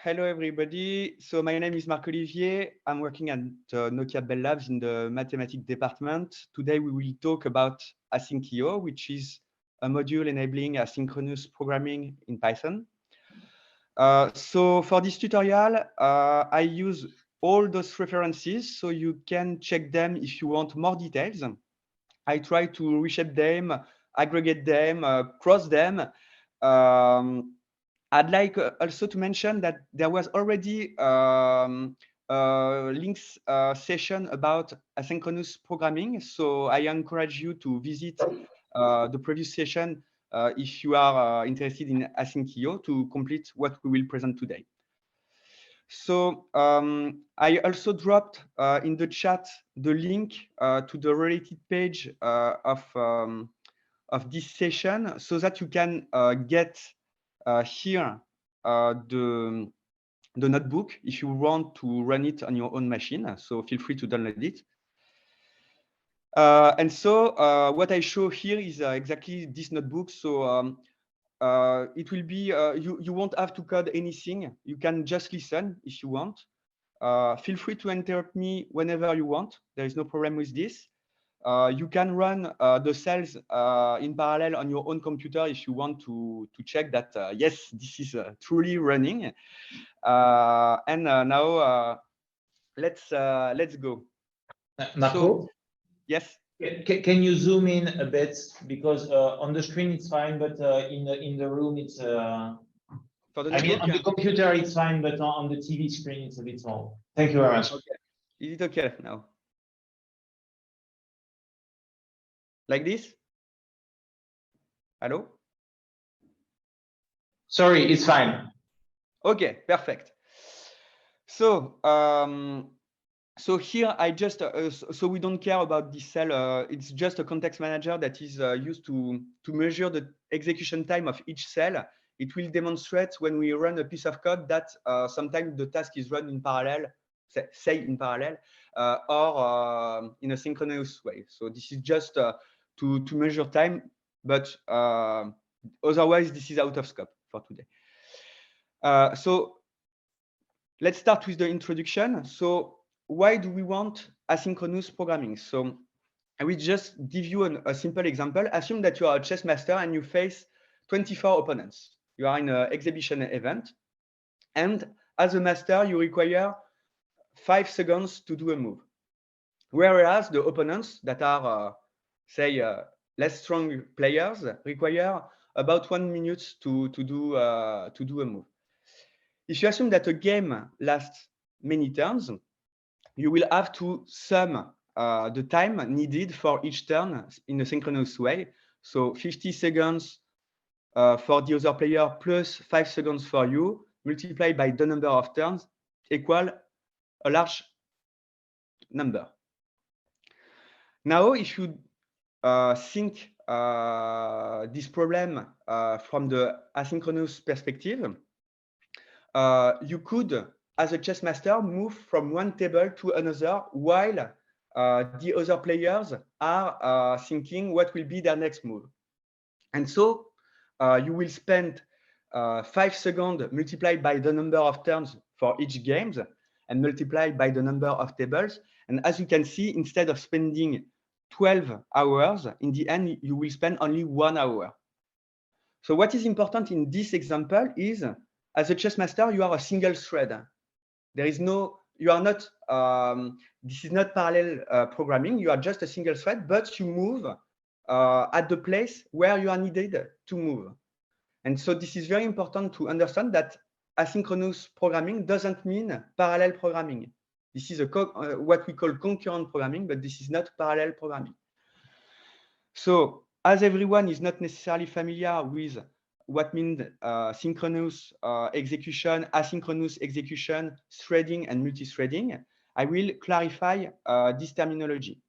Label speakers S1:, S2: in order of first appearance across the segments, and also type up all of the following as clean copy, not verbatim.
S1: Hello, everybody. So my name is Marc-Olivier. I'm working at Nokia Bell Labs in the mathematics department. Today, we will talk about Asyncio, which is a module enabling asynchronous programming in Python. So for this tutorial, I use all those references, so you can check them if you want more details. I try to reshape them, aggregate them, cross them. I'd like also to mention that there was already links session about asynchronous programming. So I encourage you to visit the previous session if you are interested in Asyncio to complete what we will present today. So I also dropped in the chat the link to the related page of this session so that you can get here the notebook if you want to run it on your own machine. So feel free to download it. And so what I show here is exactly this notebook. So it will be, you won't have to code anything. You can just listen if you want. Feel free to interrupt me whenever you want. There is no problem with this. You can run the cells in parallel on your own computer if you want to check that, yes, this is truly running. And now let's go.
S2: Marco?
S1: So, yes?
S2: Can you zoom in a bit? Because on the screen it's fine, but in the room it's...
S1: For the
S2: I mean, on the computer it's fine, but on the TV screen it's a bit small. Thank you very much.
S1: Okay. Is it okay now? Like this? Hello?
S2: Sorry, it's fine.
S1: Okay, perfect. So, so here I just, so we don't care about this cell. It's just a context manager that is used to measure the execution time of each cell. It will demonstrate when we run a piece of code that sometimes the task is run in parallel, say in parallel, or in a synchronous way. So this is just to measure time, but otherwise this is out of scope for today. So let's start with the introduction. So why do we want asynchronous programming? So I will just give you a simple example. Assume that you are a chess master and you face 24 opponents. You are in an exhibition event. And as a master, you require 5 seconds to do a move. Whereas the opponents that are, say, less strong players require about 1 minute to do a move. If you assume that a game lasts many turns, you will have to sum the time needed for each turn in a synchronous way. So 50 seconds for the other player plus 5 seconds for you, multiplied by the number of turns, equal a large number. Now, if you think this problem from the asynchronous perspective, you could, as a chess master, move from one table to another while the other players are thinking what will be their next move. And so you will spend 5 seconds multiplied by the number of turns for each game and multiplied by the number of tables. And as you can see, instead of spending 12 hours, in the end, you will spend only 1 hour. So what is important in this example is, as a chess master, you are a single thread. There is no, you are not, this is not parallel programming. You are just a single thread, but you move at the place where you are needed to move. And so this is very important to understand that asynchronous programming doesn't mean parallel programming. This is what we call concurrent programming, but this is not parallel programming. So as everyone is not necessarily familiar with what means synchronous execution, asynchronous execution, threading, and multi-threading, I will clarify this terminology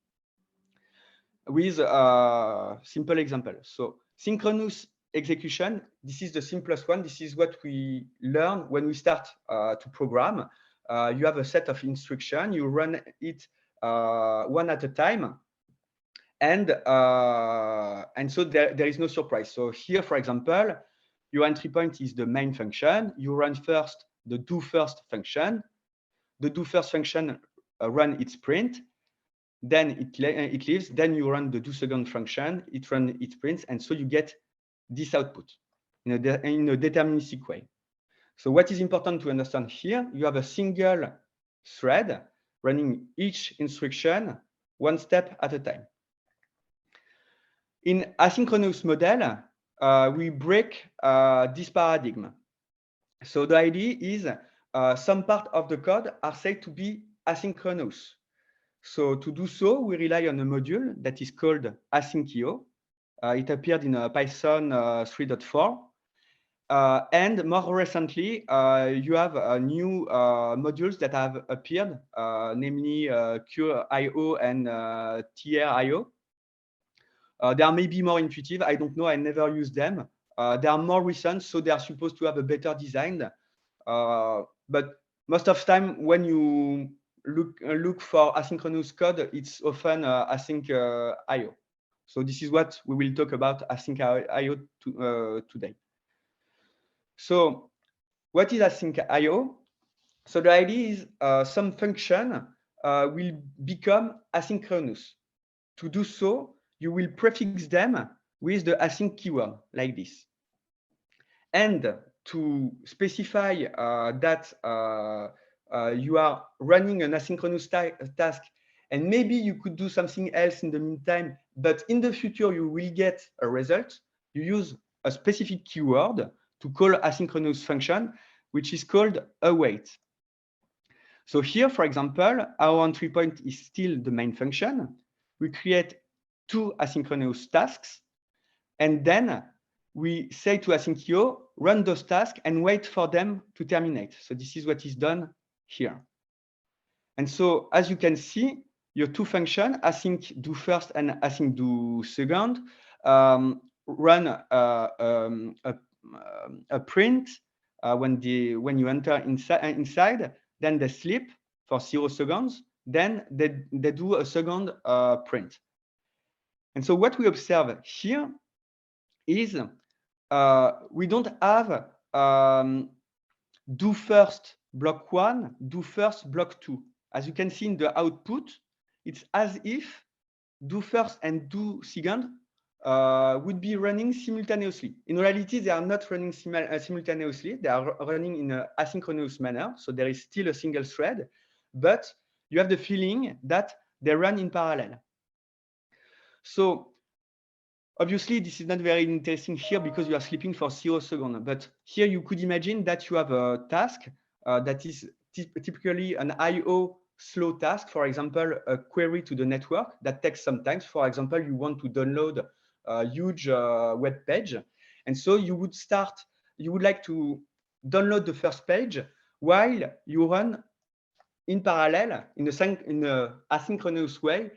S1: with a simple example. So synchronous execution, this is the simplest one. This is what we learn when we start to program. You have a set of instructions, you run it one at a time. And so there is no surprise. So here, for example, your entry point is the main function. You run first the do first function. The do first function run its print, then it leaves. Then you run the do second function, it runs its prints, and so you get this output in a deterministic way. So what is important to understand here, you have a single thread running each instruction one step at a time. In asynchronous model, we break this paradigm. So the idea is some part of the code are said to be asynchronous. So to do so, we rely on a module that is called Asyncio. It appeared in Python 3.4. And more recently, you have new modules that have appeared, namely QIO and TRIO. They are maybe more intuitive. I don't know. I never used them. They are more recent, so they are supposed to have a better design. But most of the time, when you look for asynchronous code, it's often async IO. So this is what we will talk about async IO today. So what is async IO? So the idea is some function will become asynchronous. To do so, you will prefix them with the async keyword like this. And to specify that you are running an asynchronous task, and maybe you could do something else in the meantime, but in the future you will get a result, you use a specific keyword to call asynchronous function, which is called await. So here, for example, our entry point is still the main function. We create two asynchronous tasks, and then we say to Asyncio, run those tasks and wait for them to terminate. So this is what is done here. And so, as you can see, your two functions, async do first and async do second, run a print when you enter inside, then they sleep for 0 seconds, then they do a second print. And so what we observe here is we don't have do first block 1, do first block 2. As you can see in the output, it's as if do first and do second would be running simultaneously. In reality, they are not running simultaneously. They are running in an asynchronous manner. So there is still a single thread, but you have the feeling that they run in parallel. So obviously, this is not very interesting here because you are sleeping for 0 seconds. But here you could imagine that you have a task that is typically an IO slow task. For example, a query to the network that takes some time. For example, you want to download a huge web page. And so you would like to download the first page while you run in parallel in a asynchronous way,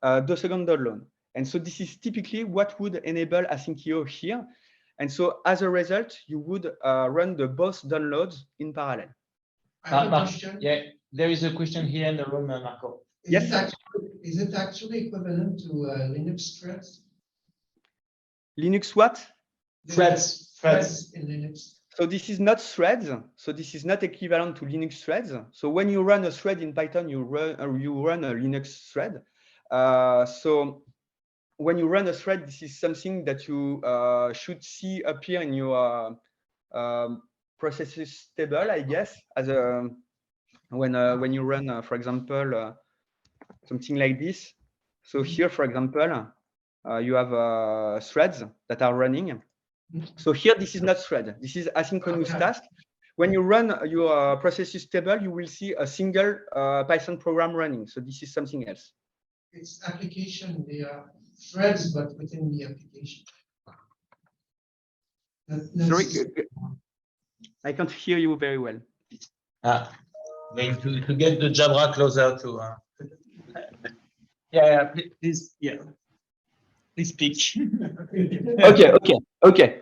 S1: the second download. And so this is typically what would enable Asyncio here. And so as a result, you would run the both downloads in parallel.
S3: I have a question.
S2: Yeah, there is a question here in the room, Marco.
S3: Is it actually equivalent to Linux threads?
S1: Linux what?
S2: Threads
S3: in Linux.
S1: So this is not threads. So this is not equivalent to Linux threads. So when you run a thread in Python, you run a Linux thread. So when you run a thread, this is something that you should see appear in your processes table, I guess, as a when you run, for example, something like this. So here, for example, you have threads that are running. So here, this is not thread. This is asynchronous task. When you run your processes table, you will see a single Python program running. So this is something else.
S3: It's application. They are threads, but within the application.
S1: Sorry, I can't hear you very well.
S2: Going to get the Jabra closer to. Yeah, please, yeah. Please speak.
S1: Okay.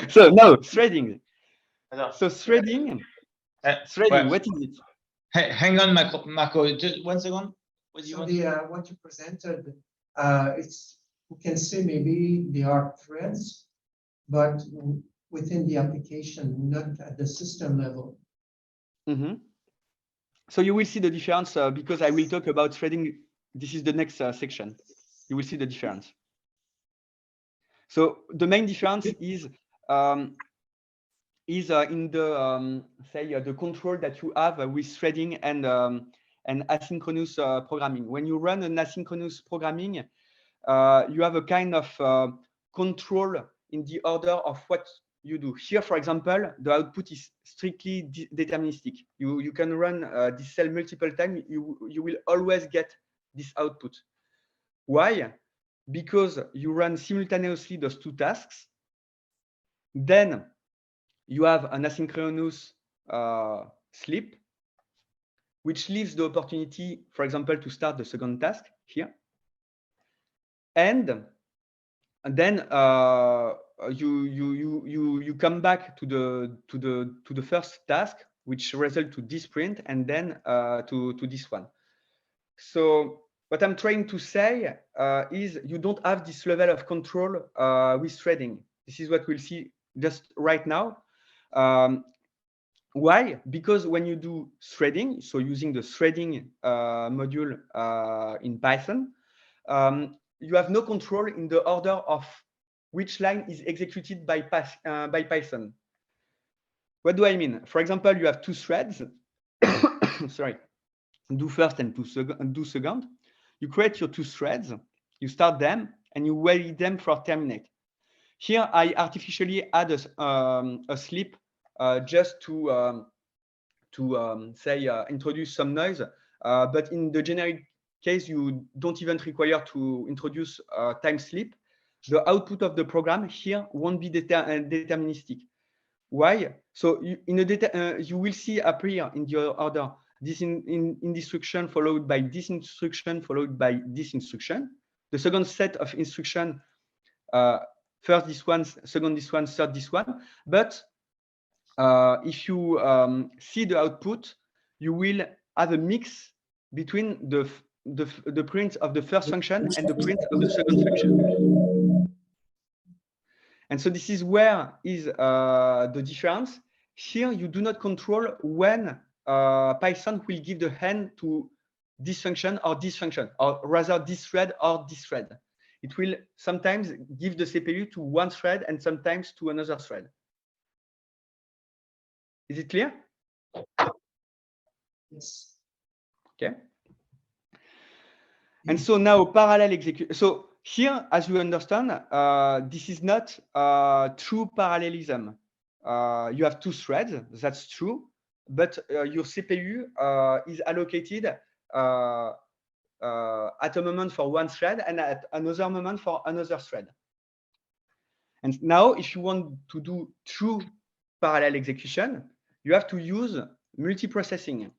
S1: So no, threading. So threading,
S2: well,
S1: what is it?
S2: Hang on, Marco, just 1 second.
S3: What you presented, it's, we can say maybe they are threads, but within the application, not at the system level.
S1: Mm-hmm. So you will see the difference because I will talk about threading. This is the next section. You will see the difference. So the main difference is in the say the control that you have with threading and asynchronous programming. When you run an asynchronous programming, you have a kind of control in the order of what you do. Here, for example, the output is strictly deterministic. You can run this cell multiple times. You will always get this output. Why? Because you run simultaneously those two tasks. Then you have an asynchronous sleep, which leaves the opportunity, for example, to start the second task here. And then you come back to the first task, which result to this print, and then to this one. So what I'm trying to say is you don't have this level of control with threading. This is what we'll see just right now. Why? Because when you do threading, so using the threading module in Python, you have no control in the order of which line is executed by Python. What do I mean? For example, you have two threads. Sorry, do first and do second. You create your two threads, you start them, and you wait them for terminate. Here, I artificially add a sleep just to say introduce some noise. But in the generic case, you don't even require to introduce time sleep. The output of the program here won't be deterministic. Why? So you will see appear in your order this in instruction followed by this instruction followed by this instruction. The second set of instruction, first this one, second this one, third this one. But if you see the output, you will have a mix between the print of the first function and the print of the second function. And so this is where is the difference. Here, you do not control when Python will give the hand to this function or this function, or rather this thread or this thread. It will sometimes give the CPU to one thread and sometimes to another thread. Is it clear?
S3: Yes.
S1: Okay. And so now parallel execution. So here, as you understand, this is not true parallelism. You have two threads, that's true, but your CPU is allocated at a moment for one thread and at another moment for another thread. And now, if you want to do true parallel execution, you have to use multiprocessing.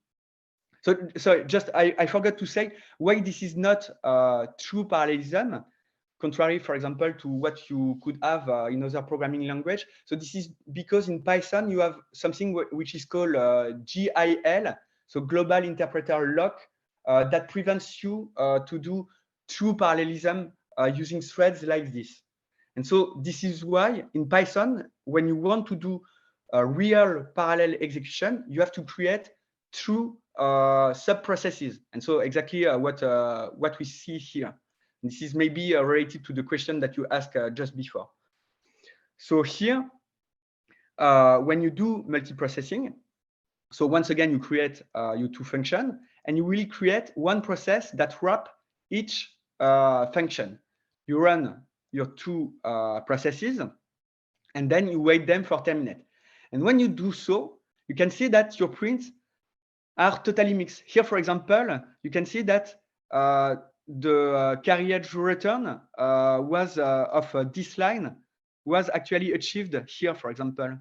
S1: So sorry, just I forgot to say why this is not true parallelism, contrary, for example, to what you could have in other programming language. So this is because in Python you have something which is called GIL, so Global Interpreter Lock, that prevents you to do true parallelism using threads like this. And so this is why in Python, when you want to do a real parallel execution, you have to create true sub-processes. And so exactly what we see here. This is maybe related to the question that you asked just before. So here, when you do multiprocessing, so once again, you create your two functions, and you will create one process that wrap each function. You run your two processes, and then you wait them for terminate. And when you do so, you can see that your prints are totally mixed. Here, for example, you can see that the carriage return was of this line was actually achieved here, for example.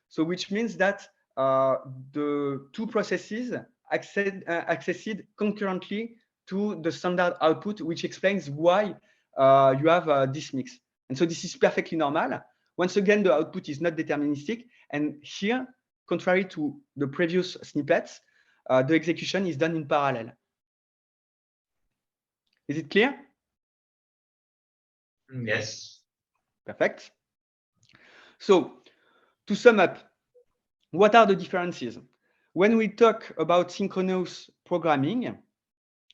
S1: So which means that the two processes accessed concurrently to the standard output, which explains why you have this mix. And so this is perfectly normal. Once again, the output is not deterministic. And here, contrary to the previous snippets, the execution is done in parallel. Is it clear?
S2: Yes.
S1: Perfect. So to sum up, what are the differences? When we talk about synchronous programming,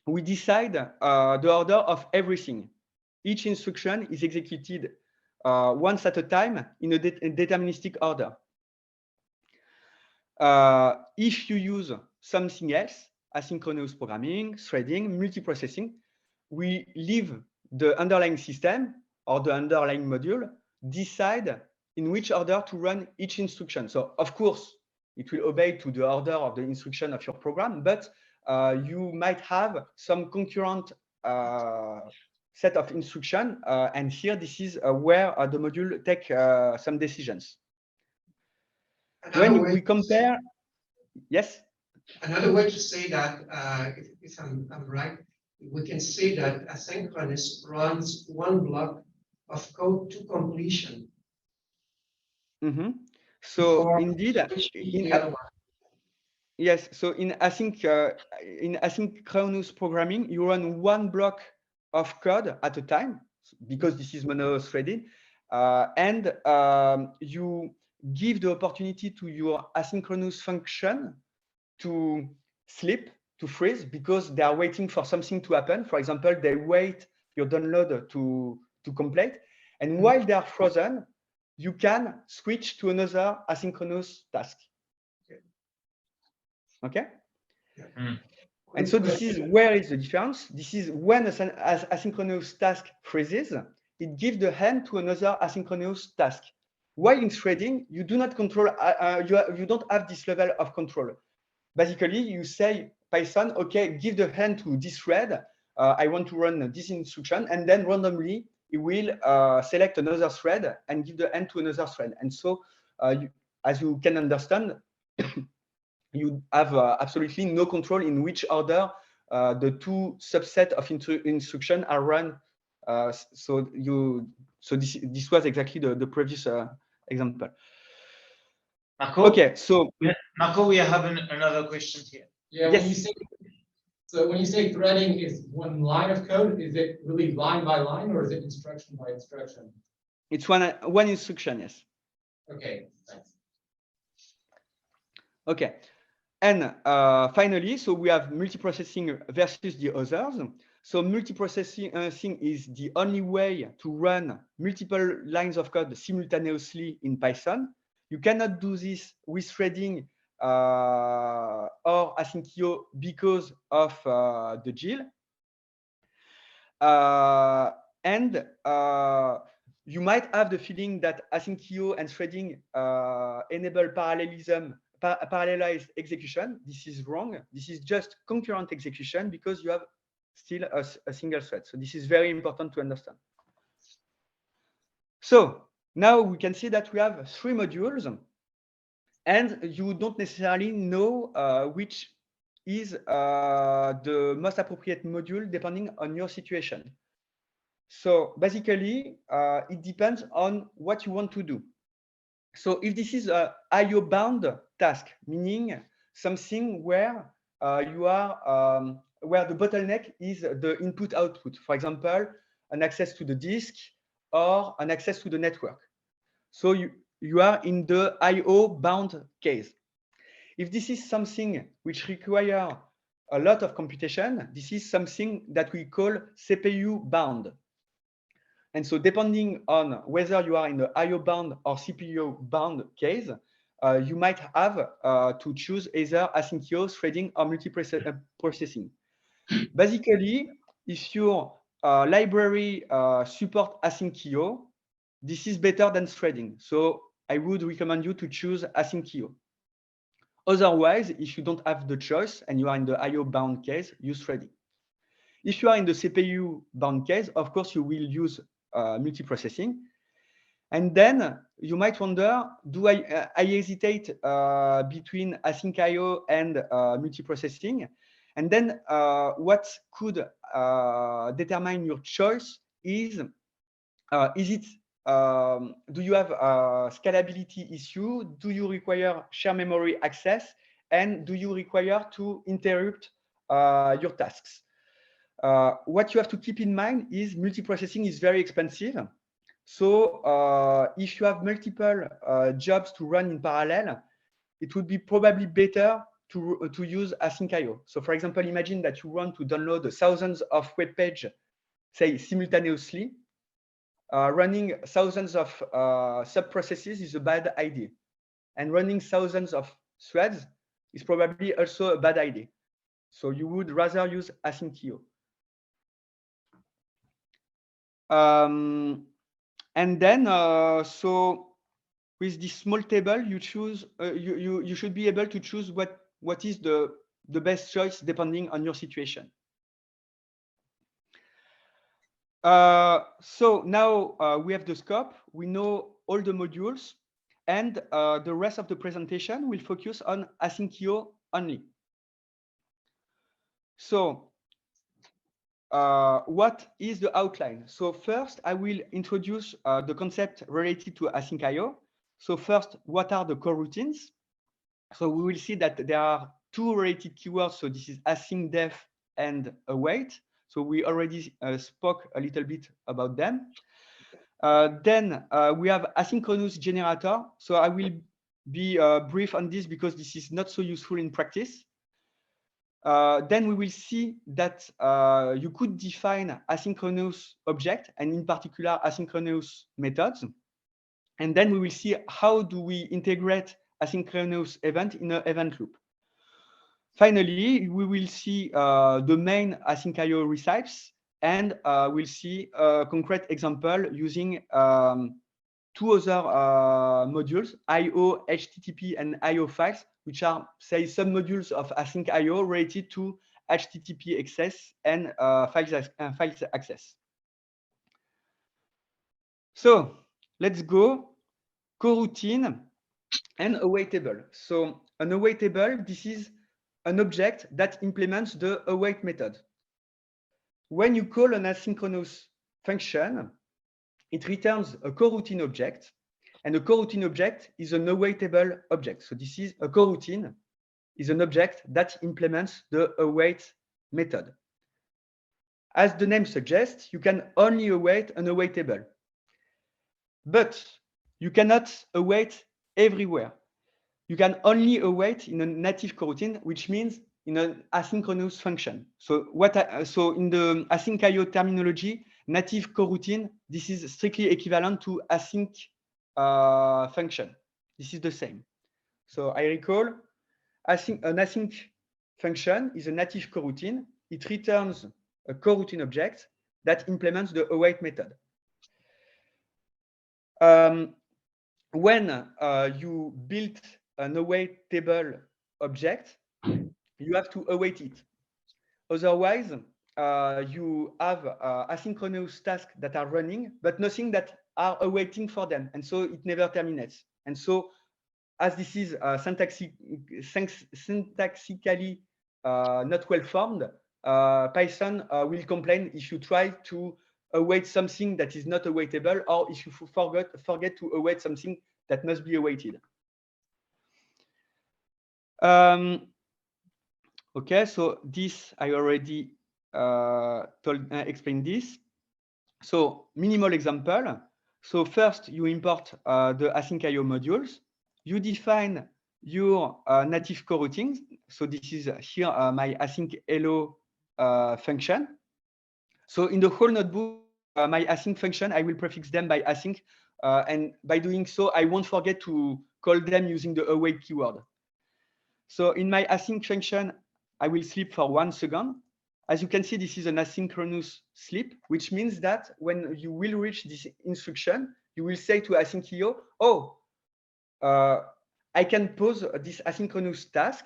S1: we decide the order of everything. Each instruction is executed once at a time in a deterministic order. If you use something else, asynchronous programming, threading, multiprocessing, we leave the underlying system or the underlying module decide in which order to run each instruction. So of course, it will obey to the order of the instruction of your program, but you might have some concurrent set of instruction, and here this is where the module take some decisions. When we compare, yes?
S3: Another way to say that, if I'm right, we can say that asynchronous runs one block of code to completion.
S1: Mm-hmm. So indeed, yes. So in asynchronous programming, you run one block of code at a time because this is mono-threaded, and you give the opportunity to your asynchronous function to sleep, to freeze, because they are waiting for something to happen. For example, they wait your download to complete, and while they are frozen, you can switch to another asynchronous task. Okay. And so this is where is the difference. This is when as asynchronous task freezes, it gives the hand to another asynchronous task. While in threading, you do not control, you don't have this level of control. Basically, you say Python, okay, give the hand to this thread. I want to run this instruction, and then randomly it will select another thread and give the hand to another thread. And so, as you can understand, you have absolutely no control in which order the two subset of instruction are run. So this was exactly the previous example.
S2: Marco?
S1: Okay, so
S2: Marco, we have another question here.
S4: Yeah,
S1: yes.
S4: when you say threading is one line of code, is it really line by line or is it instruction by instruction?
S1: It's one instruction, yes.
S4: Okay, thanks.
S1: Okay, and finally, so we have multiprocessing versus the others. So multiprocessing is the only way to run multiple lines of code simultaneously in Python. You cannot do this with threading or Asyncio because of the GIL. And you might have the feeling that Asyncio and threading enable parallelized execution. This is wrong. This is just concurrent execution because you have still a single thread. So this is very important to understand. So now we can see that we have 3 modules, and you don't necessarily know which is the most appropriate module depending on your situation. So basically, it depends on what you want to do. So if this is a IO bound task, meaning something where you are where the bottleneck is the input output, for example, an access to the disk or an access to the network. So you are in the IO bound case. If this is something which requires a lot of computation, this is something that we call CPU bound. And so depending on whether you are in the IO bound or CPU bound case, you might have to choose either Asyncio, threading, or multiprocessing. Basically, if your library support Asyncio, this is better than threading. So I would recommend you to choose Asyncio. Otherwise, if you don't have the choice and you are in the IO bound case, use threading. If you are in the CPU bound case, of course, you will use multiprocessing. And then you might wonder, do I hesitate between asyncio and multiprocessing? And then what could determine your choice is it do you have a scalability issue? Do you require shared memory access? And do you require to interrupt your tasks? What you have to keep in mind is multiprocessing is very expensive. So if you have multiple jobs to run in parallel, it would be probably better to use asyncio. So for example, imagine that you want to download thousands of web pages, say simultaneously. Running thousands of sub-processes is a bad idea. And running thousands of threads is probably also a bad idea. So you would rather use asyncio. And then, so with this small table, you choose. You should be able to choose what is the best choice depending on your situation. So now we have the scope. We know all the modules, and the rest of the presentation will focus on asyncio only. So what is the outline? So first, I will introduce the concept related to asyncio. So first, what are the coroutines? So we will see that there are two related keywords. So this is async def and await. So we already spoke a little bit about them. Then we have asynchronous generator. So I will be brief on this because this is not so useful in practice. Then we will see that you could define asynchronous object and in particular asynchronous methods. And then we will see how do we integrate asynchronous event in an event loop. Finally, we will see the main asyncio recipes, and we'll see a concrete example using two other modules, IO, HTTP, and IO files, which are, say, submodules of async IO related to HTTP access and files access. So let's go coroutine and await table. So an await table, this is an object that implements the await method. When you call an asynchronous function, it returns a coroutine object, and a coroutine object is an awaitable object. So this is a coroutine is an object that implements the await method. As the name suggests, you can only await an awaitable, but you cannot await everywhere. You can only await in a native coroutine, which means in an asynchronous function. So so in the async IO terminology, native coroutine, this is strictly equivalent to async function. This is the same. So I recall an async function is a native coroutine. It returns a coroutine object that implements the await method. When you build an await table object, you have to await it. Otherwise, you have asynchronous tasks that are running, but nothing that are awaiting for them. And so it never terminates. And so as this is syntactically not well formed, Python will complain if you try to await something that is not awaitable, or if you forget to await something that must be awaited. Okay, so this I already explained this. So minimal example. So first you import the async IO modules. You define your native coroutines. So this is here my async hello function. So in the whole notebook, my async function, I will prefix them by async. And by doing so, I won't forget to call them using the await keyword. So in my async function, I will sleep for 1 second. As you can see, this is an asynchronous sleep, which means that when you will reach this instruction, you will say to asyncio, oh, I can pause this asynchronous task.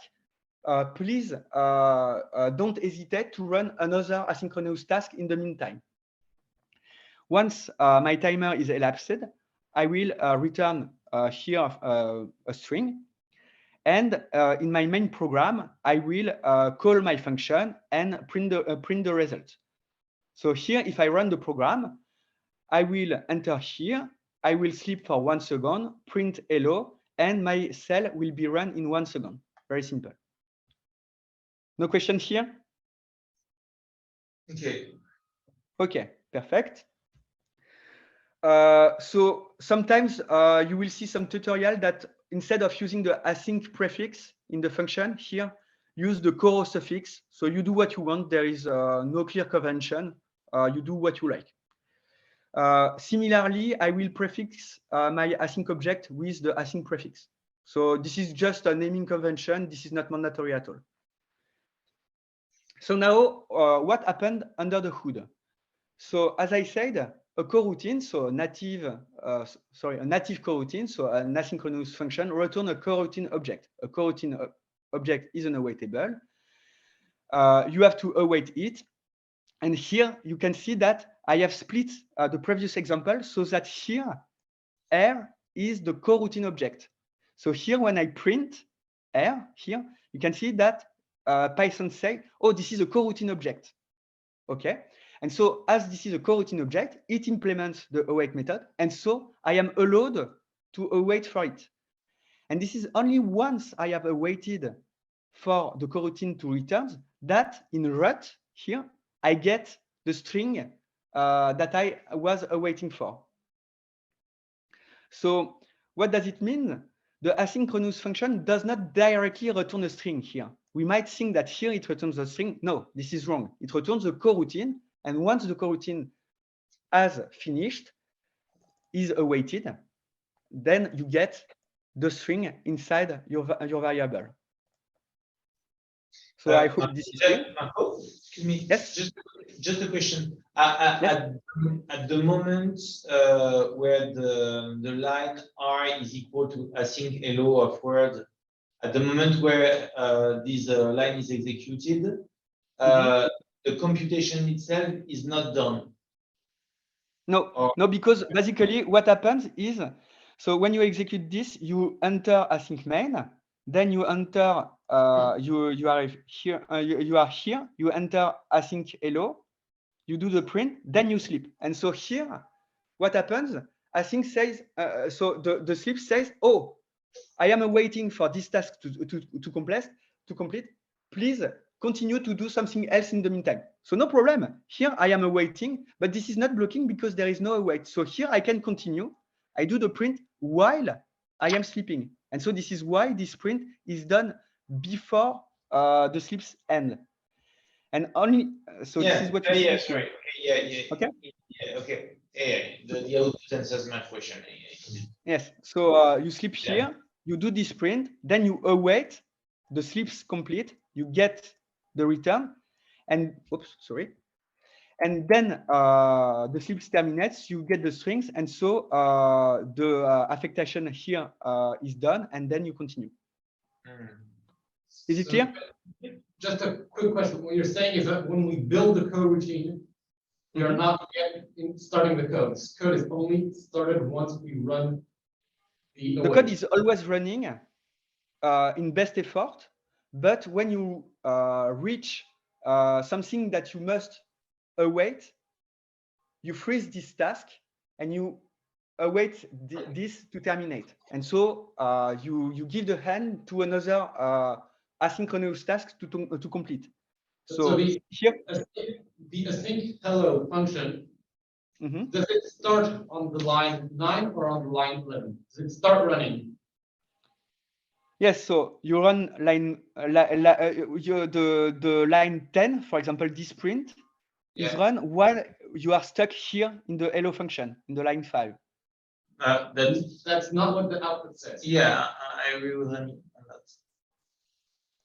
S1: Please don't hesitate to run another asynchronous task in the meantime. Once my timer is elapsed, I will return here a string. And in my main program, I will call my function and print the result. So here, if I run the program, I will enter here. I will sleep for 1 second, print hello, and my cell will be run in 1 second. Very simple. No question here?
S2: Okay.
S1: Okay, perfect. So sometimes you will see some tutorial that instead of using the async prefix in the function here, use the coro suffix. So you do what you want. There is no clear convention. You do what you like. Similarly, I will prefix my async object with the async prefix. So this is just a naming convention. This is not mandatory at all. So now what happened under the hood? So as I said, a coroutine, so a native coroutine, so an asynchronous function, return a coroutine object. A coroutine object is an awaitable. You have to await it. And here you can see that I have split the previous example so that here R is the coroutine object. So here when I print R here, you can see that Python say, oh, this is a coroutine object. Okay. And so as this is a coroutine object, it implements the await method. And so I am allowed to await for it. And this is only once I have awaited for the coroutine to return that in root here, I get the string that I was awaiting for. So what does it mean? The asynchronous function does not directly return a string here. We might think that here it returns a string. No, this is wrong. It returns a coroutine. And once the coroutine has finished, is awaited, then you get the string inside your variable. So I hope this is clear.
S2: Excuse me.
S1: Yes.
S2: Just a question.
S1: Yes.
S2: At the moment where the line R is equal to async hello of Word, at the moment where this line is executed, the computation itself is not done.
S1: No, no, because basically what happens is, so when you execute this, you enter async main, then you enter you are here, you enter async hello, you do the print, then you sleep. And so here, what happens? Async says, so the sleep says, oh, I am waiting for this task to complete. Please continue to do something else in the meantime. So no problem. Here I am awaiting, but this is not blocking because there is no await. So here I can continue. I do the print while I am sleeping. And so this is why this print is done before the sleeps end. And only so this is what you see.
S2: Sorry.
S1: Okay.
S2: Okay. The output answers my question.
S1: Yes. So you sleep here, you do this print, then you await the sleeps complete, you get the return, and oops, sorry. And then the sleeps terminates, you get the strings, and so the affectation here is done, and then you continue. Is it clear?
S4: Just a quick question. What you're saying is that when we build the coroutine, we are not yet starting the code. This code is only started once we run the
S1: code is always running in best effort, but when you reach something that you must await, you freeze this task and you await this to terminate. And so you give the hand to another asynchronous task to complete. So here,
S4: the async hello function, does it start on the line 9 or on the line 11? Does it start running?
S1: Yes, so you run line the line 10, for example, this print is run while you are stuck here in the hello function in the line 5.
S4: That's not what the output says.
S2: Yeah, I agree with him on that.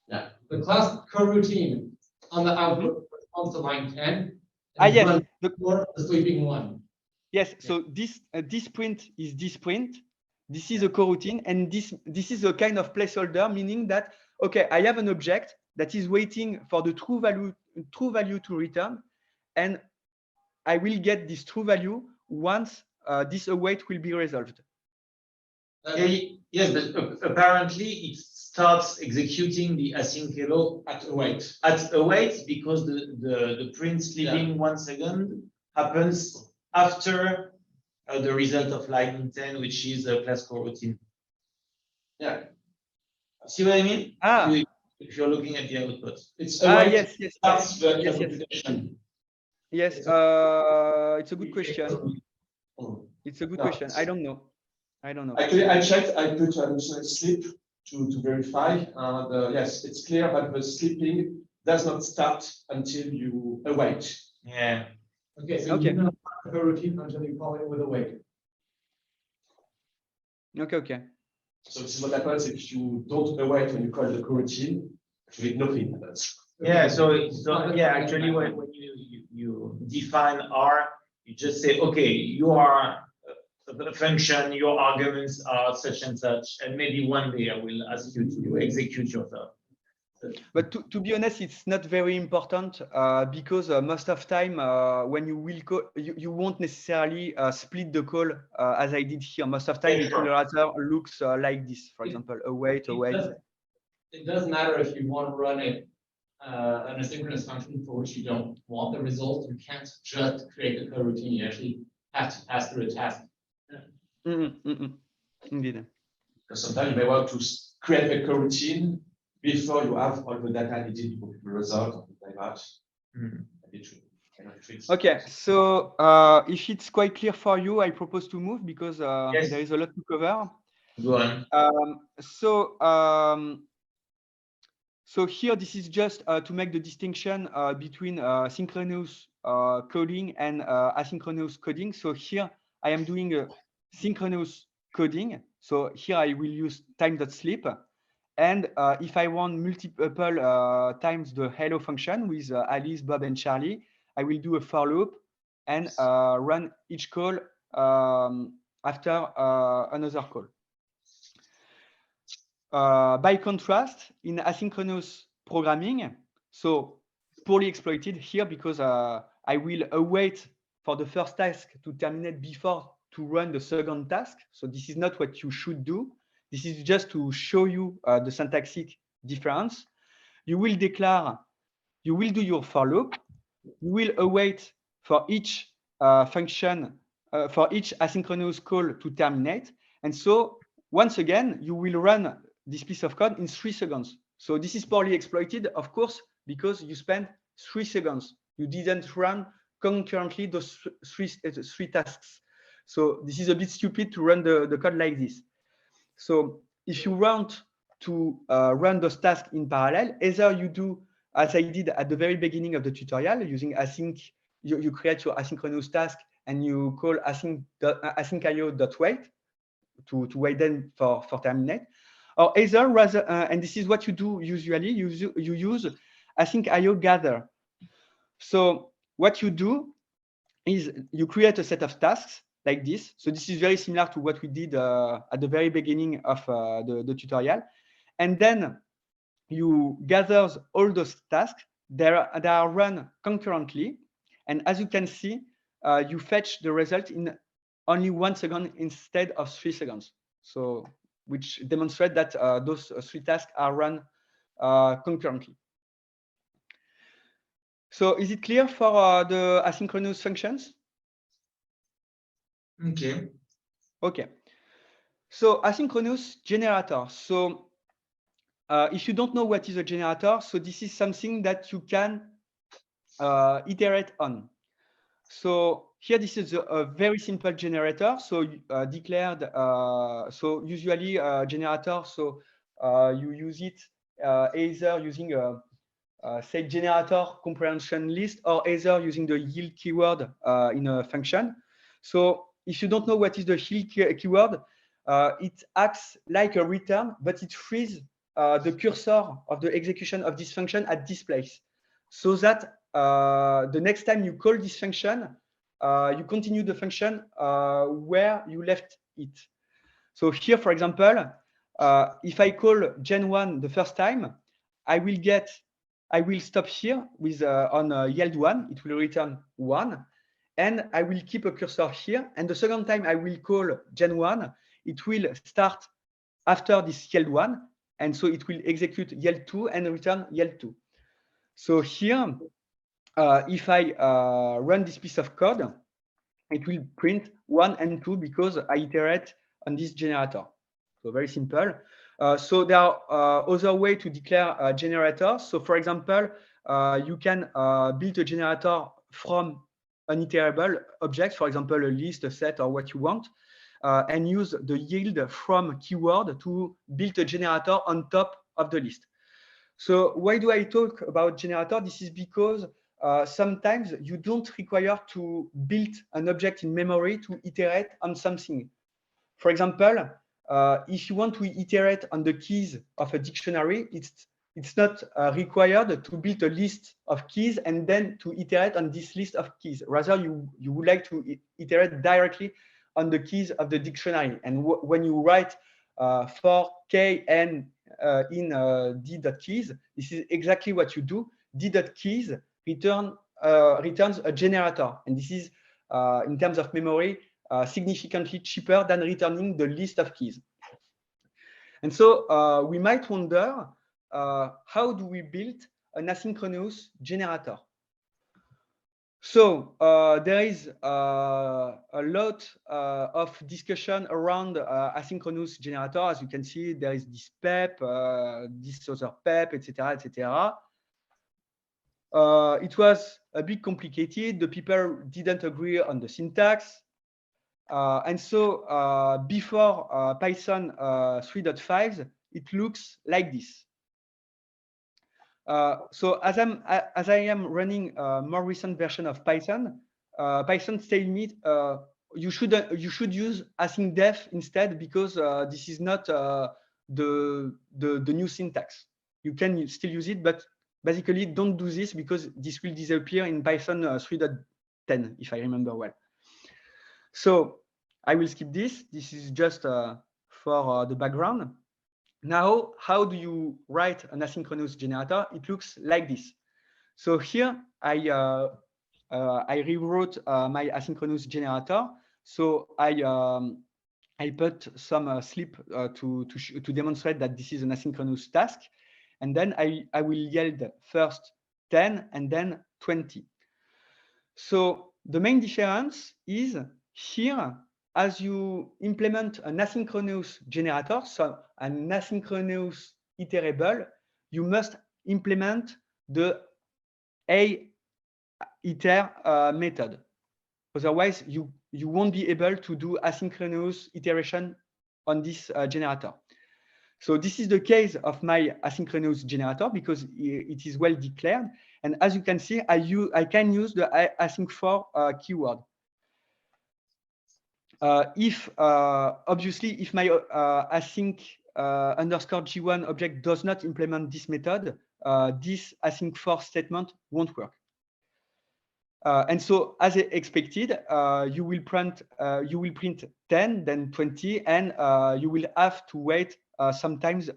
S4: Yeah, the class coroutine on the output responds to line 10.
S1: Yes,
S4: the sleeping one.
S1: Yes, so this print is this print. This is a coroutine, and this is a kind of placeholder, meaning that okay, I have an object that is waiting for the true value to return, and I will get this true value once this await will be resolved.
S2: Yes, but apparently it starts executing the async hello at await. At await because the print sleeping 1 second happens after the result of line 10, which is a class coroutine. Yeah. See what I mean? If you're looking at the output, it's
S1: yes.
S2: Yes.
S1: Yes, it's a good question. It's a good
S5: No,
S1: question. I don't know. I don't know.
S5: Actually, I checked. I put an additional sleep to verify. And yes, it's clear that the sleeping does not start until you awake.
S2: Yeah.
S4: Okay, so
S1: Okay.
S4: you don't start the coroutine until you call it with awake.
S1: Okay, okay.
S5: So this is what happens if you don't await when you call the coroutine. Actually, nothing happens.
S2: Yeah, so yeah, actually, when you define R, you just say, okay, you are the function, your arguments are such and such, and maybe one day I will ask you to execute yourself.
S1: But to be honest, it's not very important because most of time when you will call, you won't necessarily split the call as I did here. Most of time,
S2: Yeah,
S1: it
S2: sure.
S1: will rather looks like this. For example, await, await.
S4: It does matter if you want to run an asynchronous function for which you don't want the result. You can't just create the coroutine. You actually have to pass through a task.
S1: Indeed.
S5: Because sometimes you may want to create a coroutine before you have all the data needed to compute the result or something like that.
S1: Okay, so if it's quite clear for you, I propose to move because
S2: Yes.
S1: there is a lot to cover.
S2: Go on.
S1: So here, this is just to make the distinction between synchronous coding and asynchronous coding. So here I am doing a synchronous coding. So here I will use time.sleep. And if I want multiple times the hello function with Alice, Bob, and Charlie, I will do a for loop and run each call after another call. By contrast, in asynchronous programming, so poorly exploited here because I will await for the first task to terminate before to run the second task. So this is not what you should do. This is just to show you the syntactic difference. You will declare, you will do your for loop. You will await for each function, for each asynchronous call to terminate. And so once again, you will run this piece of code in 3 seconds. So this is poorly exploited, of course, because you spent 3 seconds. You didn't run concurrently those three tasks. So this is a bit stupid to run the code like this. So if you want to run those tasks in parallel, either you do as I did at the very beginning of the tutorial using async, you create your asynchronous task and you call asyncio.wait to wait then for terminate. Or either rather, and this is what you do usually, you use asyncio gather. So what you do is you create a set of tasks like this. So this is very similar to what we did at the very beginning of the tutorial. And then you gather all those tasks that are run concurrently. And as you can see, you fetch the result in only 1 second instead of 3 seconds. So which demonstrate that those 3 tasks are run concurrently. So is it clear for the asynchronous functions?
S2: Okay.
S1: Okay. So asynchronous generator. So if you don't know what is a generator, so this is something that you can iterate on. So here, this is a very simple generator. So declared. So usually generator. So you use it either using a say generator comprehension list or either using the yield keyword in a function. So if you don't know what is the yield keyword, it acts like a return, but it frees the cursor of the execution of this function at this place, so that the next time you call this function, you continue the function where you left it. So here, for example, if I call gen1 the first time, I will stop here with on yield1, it will return 1, and I will keep a cursor here. And the second time I will call gen1, it will start after this yield1, and so it will execute yield2 and return yield2. So here, if I run this piece of code, it will print 1 and 2 because I iterate on this generator. So very simple. So there are other ways to declare generators. So for example, you can build a generator from an iterable object, for example, a list, a set, or what you want, and use the yield from keyword to build a generator on top of the list. So why do I talk about generator? This is because sometimes you don't require to build an object in memory to iterate on something. For example, if you want to iterate on the keys of a dictionary, it's not required to build a list of keys and then to iterate on this list of keys. Rather, you would like to iterate directly on the keys of the dictionary. And when you write for kn in d.keys, this is exactly what you do. d.keys returns a generator. And this is, in terms of memory, significantly cheaper than returning the list of keys. And so we might wonder, how do we build an asynchronous generator? So there is a lot of discussion around asynchronous generator. As you can see, there is this PEP, this other PEP, etc., etc. It was a bit complicated. The people didn't agree on the syntax. And so before Python 3.5, it looks like this. So as I am running a more recent version of Python, Python tells me you should use async def instead, because this is not the new syntax. You can still use it, but basically don't do this because this will disappear in Python 3.10, if I remember well. So I will skip this. This is just for the background. Now, how do you write an asynchronous generator? It looks like this. So here I rewrote my asynchronous generator. So I put some sleep to demonstrate that this is an asynchronous task, and then I will yield first 10 and then 20. So the main difference is here, as you implement an asynchronous generator, so an asynchronous iterable, you must implement the aiter method. Otherwise, you won't be able to do asynchronous iteration on this generator. So this is the case of my asynchronous generator because it is well declared. And as you can see, I can use the async for keyword. Obviously, if my async underscore G1 object does not implement this method, this async for statement won't work. And so, as expected, you will print 10, then 20, and you will have to wait sometimes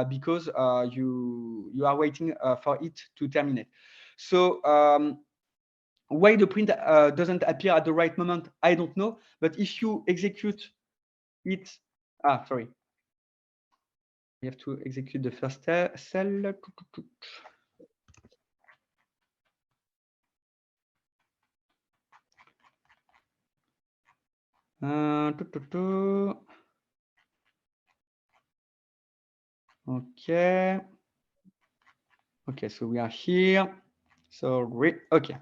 S1: because you are waiting for it to terminate. So why the print doesn't appear at the right moment, I don't know. But if you execute it, sorry, you have to execute the first cell. Okay. Okay, so we are here. So okay.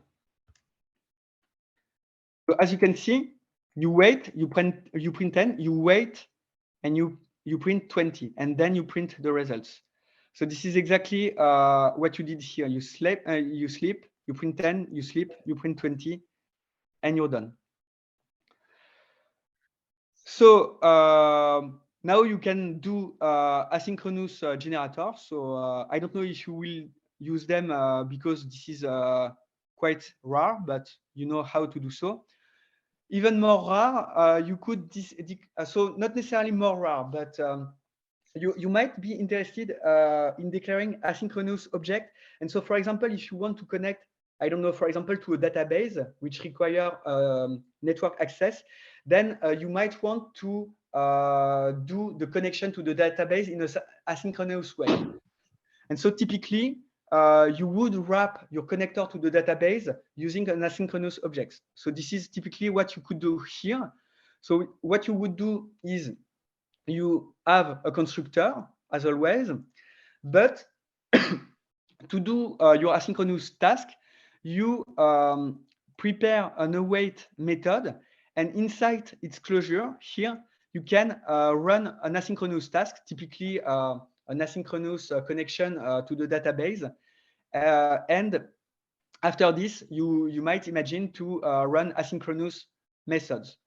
S1: So as you can see, you wait, you print 10, you wait, and you print 20, and then you print the results. So this is exactly what you did here. You sleep, you print 10, you sleep, you print 20, and you're done. So now you can do asynchronous generator. So I don't know if you will use them because this is quite rare, but you know how to do so. Even more rare, you could so not necessarily more rare, but you might be interested in declaring asynchronous object. And so, for example, if you want to connect, I don't know, for example, to a database which require network access, then you might want to do the connection to the database in an asynchronous way. And so typically, you would wrap your connector to the database using an asynchronous object. So this is typically what you could do here. So what you would do is you have a constructor, as always, but to do your asynchronous task, you prepare an await method, and inside its closure here, you can run an asynchronous task, typically an asynchronous connection to the database. And after this, you might imagine to run asynchronous methods.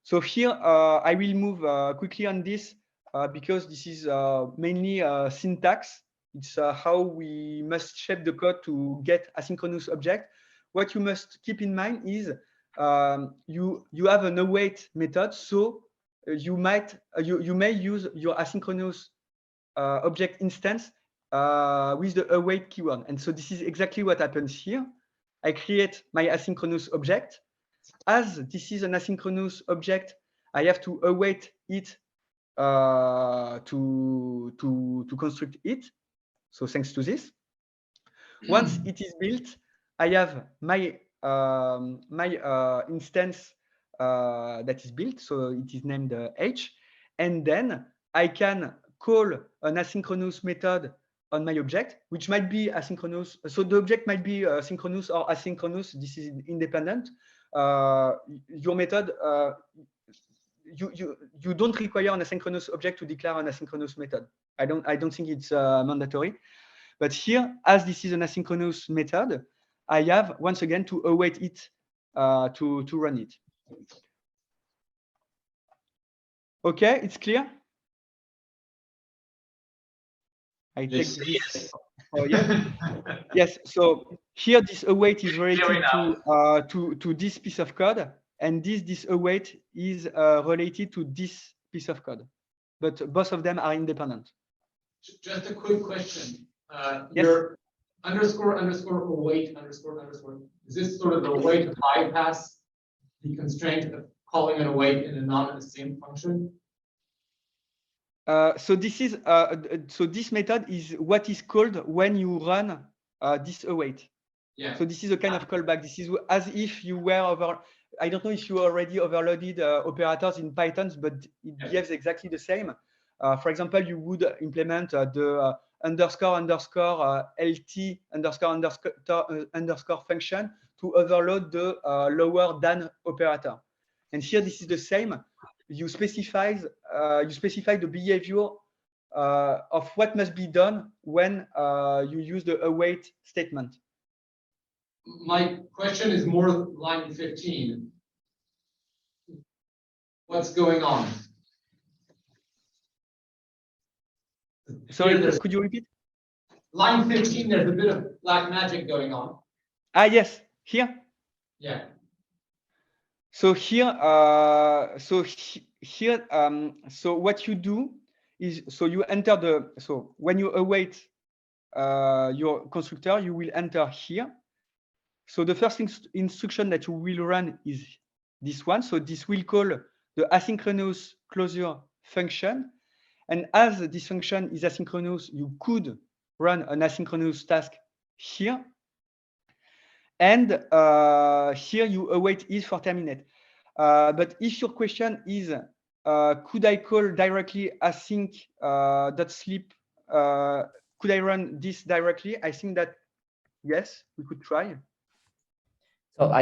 S1: So here, I will move quickly on this because this is mainly syntax. It's how we must shape the code to get asynchronous object. What you must keep in mind is you have an await method, so you may use your asynchronous object instance with the await keyword. And so this is exactly what happens here. I create my asynchronous object. As this is an asynchronous object, I have to await it to construct it. So thanks to this, once it is built, I have my instance that is built. So it is named H, and then I can call an asynchronous method on my object, which might be asynchronous. So the object might be synchronous or asynchronous. This is independent. Your method, you don't require an asynchronous object to declare an asynchronous method. I don't think it's mandatory. But here, as this is an asynchronous method, I have once again to await it to run it. Okay, it's clear. I take this. Oh, yeah. Yes. So here, this await is related to this piece of code, and this await is related to this piece of code. But both of them are independent.
S4: Just a quick question.
S1: Yes.
S4: Your __await __. Is this sort of a way to bypass the constraint of calling an await in a non-async function?
S1: So this is so this method is what is called when you run this await.
S4: Yeah.
S1: So this is a kind of callback. This is as if you were over. I don't know if you already overloaded operators in Python, but it behaves exactly the same. For example, you would implement the __LT ___ function to overload the lower than operator. And here, this is the same. You specify the behavior of what must be done when you use the await statement.
S4: My question is more line 15. What's going on?
S1: Sorry, could you repeat?
S4: Line 15, there's a bit of black magic going on.
S1: Ah, yes, here.
S4: Yeah.
S1: So here, so what you do is, so you enter so when you await your constructor, you will enter here. So the first instruction that you will run is this one. So this will call the asynchronous closure function. And as this function is asynchronous, you could run an asynchronous task here. And here you await is for terminate. But if your question is, could I call directly async .sleep? Could I run this directly? I think that yes, we could try.
S6: So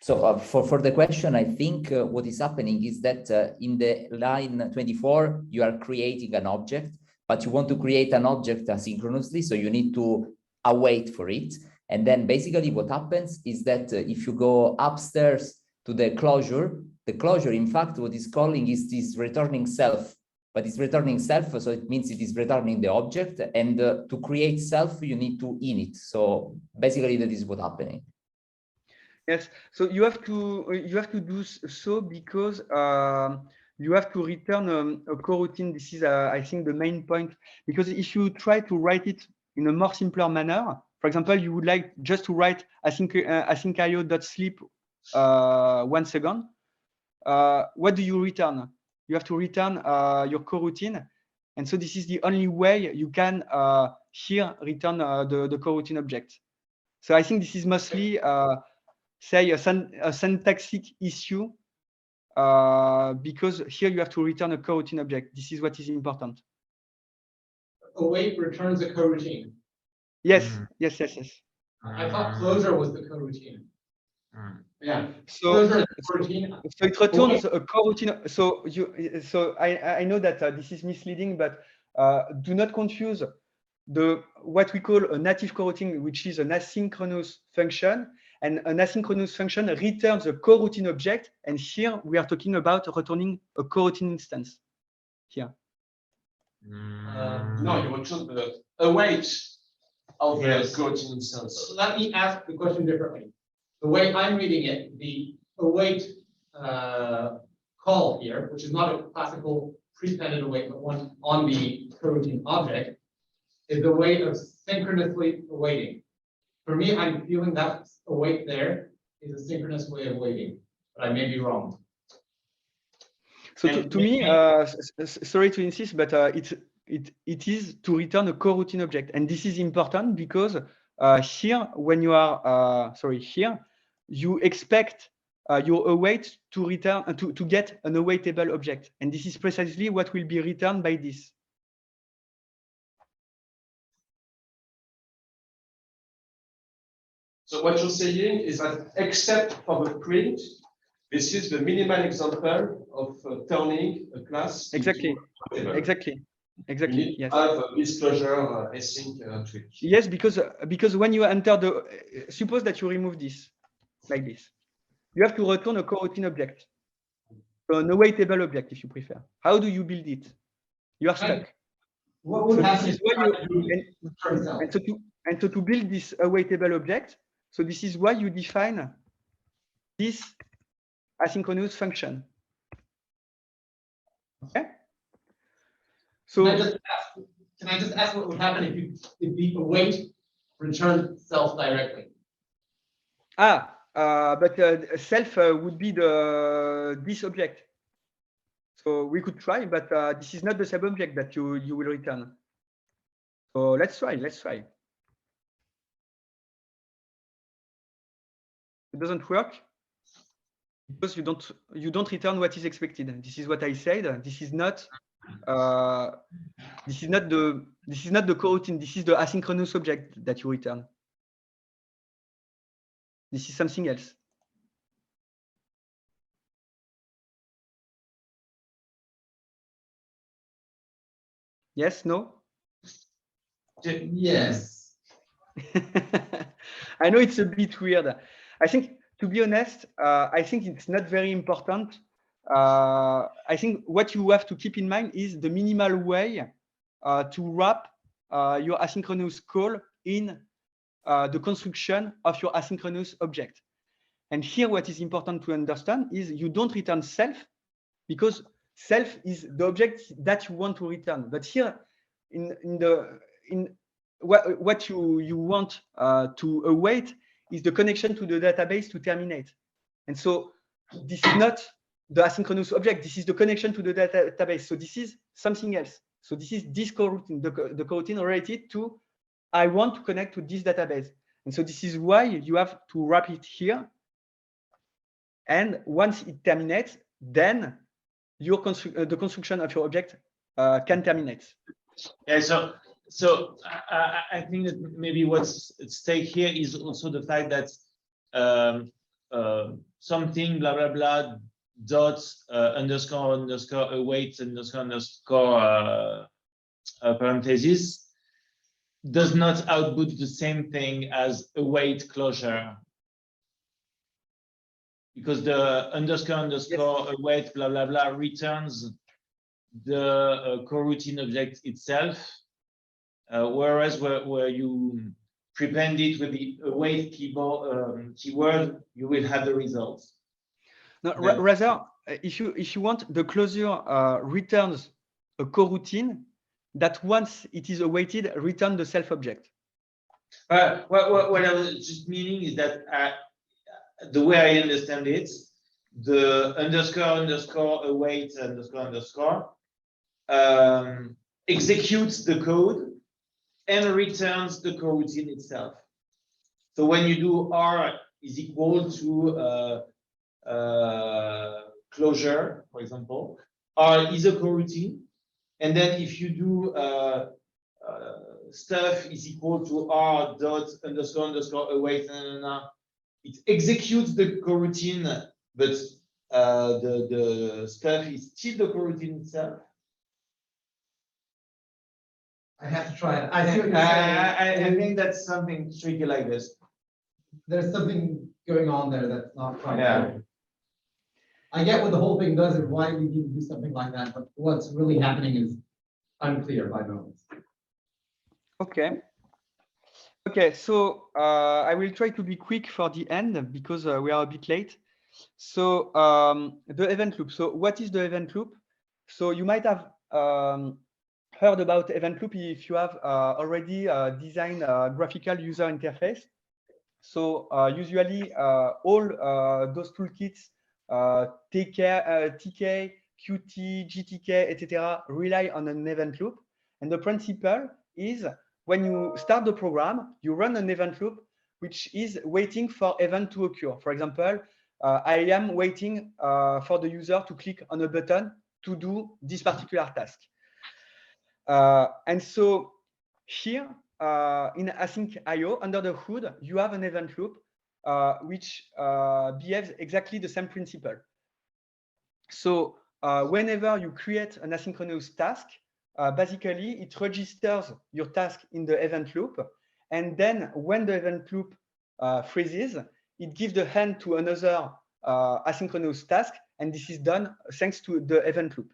S6: So for the question, I think what is happening is that in the line 24, you are creating an object, but you want to create an object asynchronously, so you need to await for it. And then basically what happens is that if you go upstairs to the closure, in fact, what is calling is this returning self, but it's returning self, so it means it is returning the object. And to create self, you need to init. So basically that is what's happening.
S1: Yes, so you have to do so because you have to return a coroutine. This is, I think, the main point. Because if you try to write it in a more simpler manner, for example, you would like just to write asyncio.sleep 1 second. What do you return? You have to return your coroutine, and so this is the only way you can here return the coroutine object. So I think this is mostly say a syntactic issue because here you have to return a coroutine object. This is what is important.
S4: Await returns a coroutine.
S1: Yes, yes.
S4: I thought closure was the coroutine. Yeah,
S1: So,
S4: closure is the coroutine.
S1: so it returns a coroutine. So I know that this is misleading, but do not confuse what we call a native coroutine, which is an asynchronous function, and an asynchronous function returns a coroutine object. And here we are talking about returning a coroutine instance. Here.
S5: No, you want to await of the coroutine instance.
S4: Let me ask the question differently. The way I'm reading it, the await call here, which is not a classical pre-dependent await, but one on the coroutine object, is a way of synchronously awaiting. For me, I'm feeling that await there is a synchronous way of waiting, but I may be wrong.
S1: So to me, sorry to insist, but it is to return a coroutine object, and this is important because here, when you are here, you expect your await to return to get an awaitable object, and this is precisely what will be returned by this.
S5: So what you're saying is that except for the print, this is the minimal example of turning a class.
S1: Exactly.
S5: Into
S1: Exactly. Exactly.
S5: You need
S1: Yes.
S5: to have a disclosure async trick.
S1: Yes, because when you enter suppose that you remove this like this, you have to return a coroutine object, so an awaitable object if you prefer. How do you build it? You are stuck.
S4: What would
S1: So
S4: happen
S1: this
S4: if
S1: is why
S4: you
S1: and so to build this awaitable object, so this is why you define this asynchronous function. Okay. So
S4: can I just ask what would happen if the await returned self directly?
S1: But self would be this object. So we could try, but this is not the same object that you will return. So let's try. It doesn't work because you don't return what is expected. This is what I said. This is not the coroutine. This is the asynchronous object that you return. This is something else. Yes, no?
S4: Yes.
S1: I know it's a bit weird. I think, to be honest, I think it's not very important. I think what you have to keep in mind is the minimal way to wrap your asynchronous call in the construction of your asynchronous object. And here, what is important to understand is you don't return self because self is the object that you want to return. But here, what you want to await is the connection to the database to terminate. And so this is not the asynchronous object. This is the connection to the database. So this is something else. So this is this coroutine, the coroutine related to I want to connect to this database. And so this is why you have to wrap it here. And once it terminates, then your the construction of your object can terminate.
S2: Yeah, so I think that maybe what's at stake here is also the fact that something blah blah blah dot underscore await underscore parenthesis does not output the same thing as await closure, because the underscore await blah blah blah returns the coroutine object itself, whereas where you prepend it with the await keyword, you will have the results.
S1: No, rather, if you want, the closure returns a coroutine that once it is awaited, return the self object.
S2: What I was just meaning is that the way I understand it, the underscore await underscore executes the code and returns the coroutine itself. So when you do R is equal to closure, for example, R is a coroutine, and then if you do stuff is equal to r dot underscore underscore await, it executes the coroutine, but the stuff is still the coroutine itself.
S4: I have to try it. I see what you're saying.
S2: I think that's something tricky like this.
S4: There's something going on there that's not quite
S2: Yeah.
S4: clear. I get what the whole thing does and why we need to do something like that, but what's really happening is unclear by moments.
S1: Okay. Okay, so I will try to be quick for the end because we are a bit late. So the event loop. So what is the event loop? So you might have heard about event loop if you have already designed a graphical user interface. So usually all those toolkits, TK, Qt, GTK, etc., rely on an event loop. And the principle is when you start the program, you run an event loop, which is waiting for event to occur. For example, I am waiting for the user to click on a button to do this particular task. And so here in async.io, under the hood, you have an event loop which behaves exactly the same principle. So whenever you create an asynchronous task, basically it registers your task in the event loop. And then when the event loop freezes, it gives the hand to another asynchronous task. And this is done thanks to the event loop.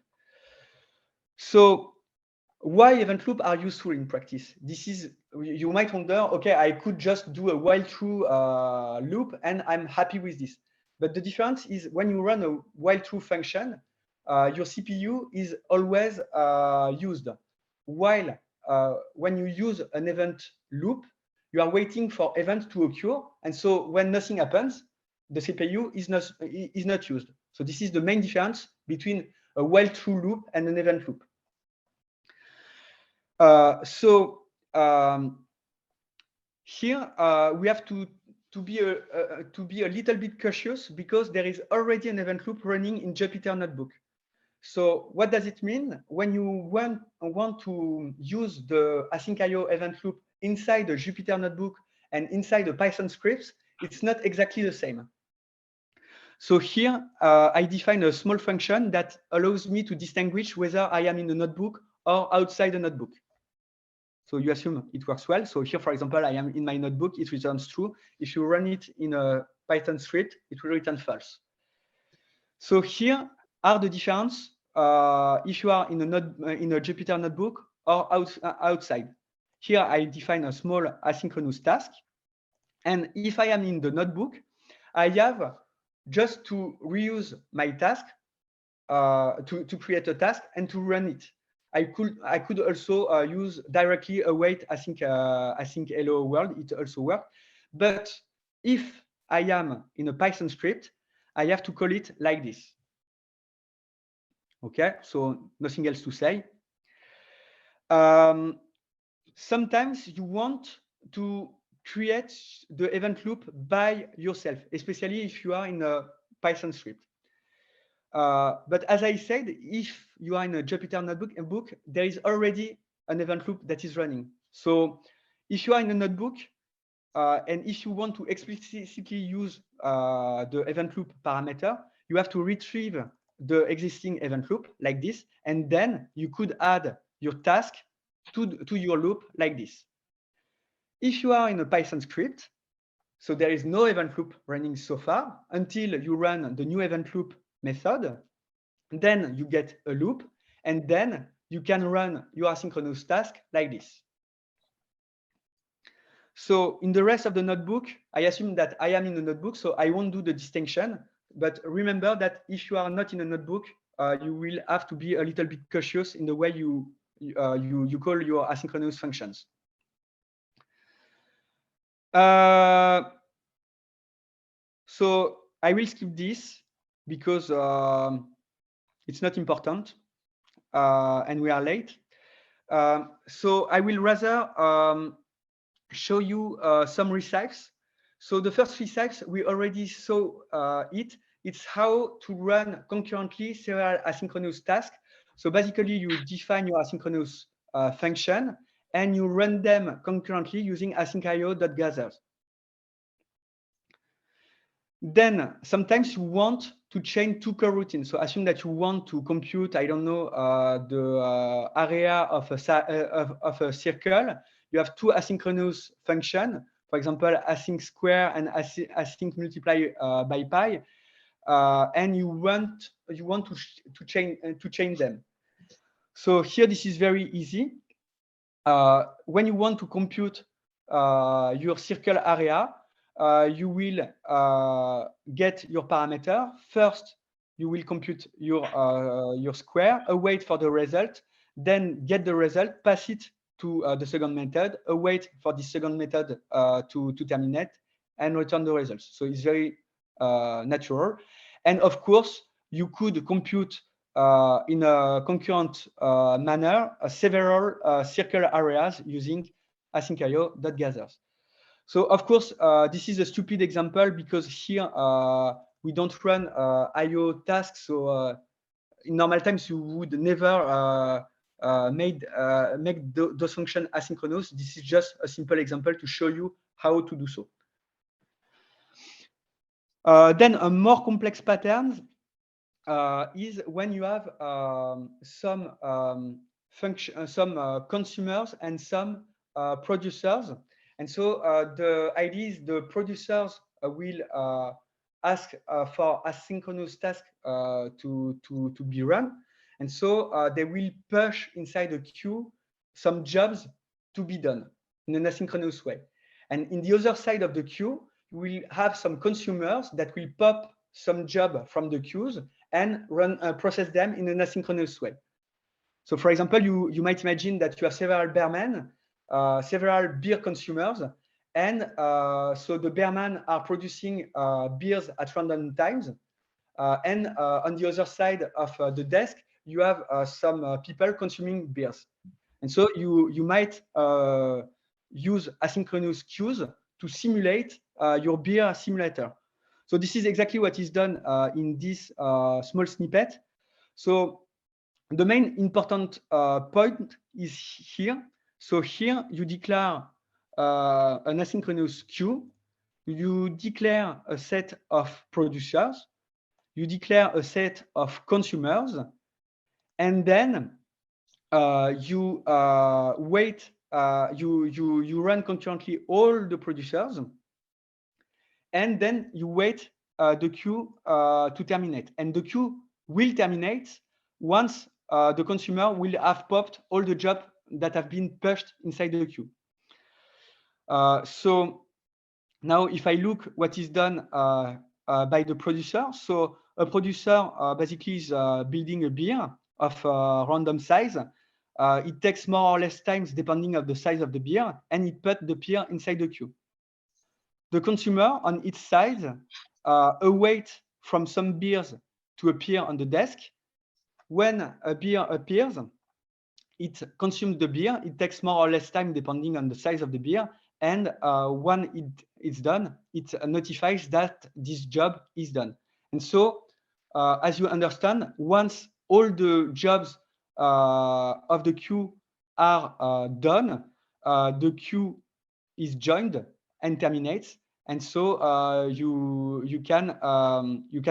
S1: So why event loops are useful in practice? This is, you might wonder, okay, I could just do a while true loop and I'm happy with this. But the difference is when you run a while true function, your CPU is always used. While when you use an event loop, you are waiting for events to occur. And so when nothing happens, the CPU is not used. So this is the main difference between a while true loop and an event loop. Here we have to be a little bit cautious because there is already an event loop running in Jupyter Notebook. So what does it mean when you want to use the async.io event loop inside the Jupyter Notebook and inside the Python scripts? It's not exactly the same. So here I define a small function that allows me to distinguish whether I am in a notebook or outside the notebook. So you assume it works well. So here, for example, I am in my notebook, it returns true. If you run it in a Python script, it will return false. So here are the difference if you are in a Jupyter notebook or outside. Here I define a small asynchronous task. And if I am in the notebook, I have just to reuse my task to create a task and to run it. I could also use directly await async hello world. It also works. But if I am in a Python script, I have to call it like this. Okay, so nothing else to say. Sometimes you want to create the event loop by yourself, especially if you are in a Python script. But as I said, if you are in a Jupyter notebook, there is already an event loop that is running. So if you are in a notebook and if you want to explicitly use the event loop parameter, you have to retrieve the existing event loop like this, and then you could add your task to your loop like this. If you are in a Python script, so there is no event loop running so far until you run the new event loop method, then you get a loop, and then you can run your asynchronous task like this. So in the rest of the notebook, I assume that I am in a notebook, so I won't do the distinction. But remember that if you are not in a notebook, you will have to be a little bit cautious in the way you call your asynchronous functions. So I will skip this because it's not important and we are late. So I will rather show you some recipes. So the first recipes, we already saw it. It's how to run concurrently several asynchronous tasks. So basically, you define your asynchronous function, and you run them concurrently using asyncio.gather. Then sometimes you want to chain two coroutines. So assume that you want to compute, I don't know, the area of a circle. You have two asynchronous functions, for example, async square and async multiply by pi, and you want to chain them. So here this is very easy. When you want to compute your circle area, you will get your parameter. First, you will compute your square, await for the result, then get the result, pass it to the second method, await for the second method to terminate, and return the results. So it's very natural. And of course, you could compute in a concurrent manner several circle areas using asyncio.gather. So of course, this is a stupid example because here we don't run IO tasks. So in normal times, you would never make those functions asynchronous. This is just a simple example to show you how to do so. Then a more complex pattern is when you have some consumers and some producers. And so the idea is the producers will ask for asynchronous task to be run. And so they will push inside the queue some jobs to be done in an asynchronous way. And in the other side of the queue, you will have some consumers that will pop some job from the queues and process them in an asynchronous way. So for example, you might imagine that you have several beermen, several beer consumers, and so the beermen are producing beers at random times. And on the other side of the desk, you have some people consuming beers. And so you might use asynchronous queues to simulate your beer simulator. So this is exactly what is done in this small snippet. So the main important point is here. So here you declare an asynchronous queue. You declare a set of producers. You declare a set of consumers. And then you wait. You run concurrently all the producers. And then you wait the queue to terminate. And the queue will terminate once the consumer will have popped all the jobs that have been pushed inside the queue. So now if I look what is done by the producer, so a producer basically is building a beer of random size. It takes more or less times depending on the size of the beer, and it put the beer inside the queue. The consumer on its side awaits from some beers to appear on the desk. When a beer appears, it consumes the beer. It takes more or less time depending on the size of the beer. And when it's done, it notifies that this job is done. And so, as you understand, once all the jobs of the queue are done, the queue is joined and terminates, and so you can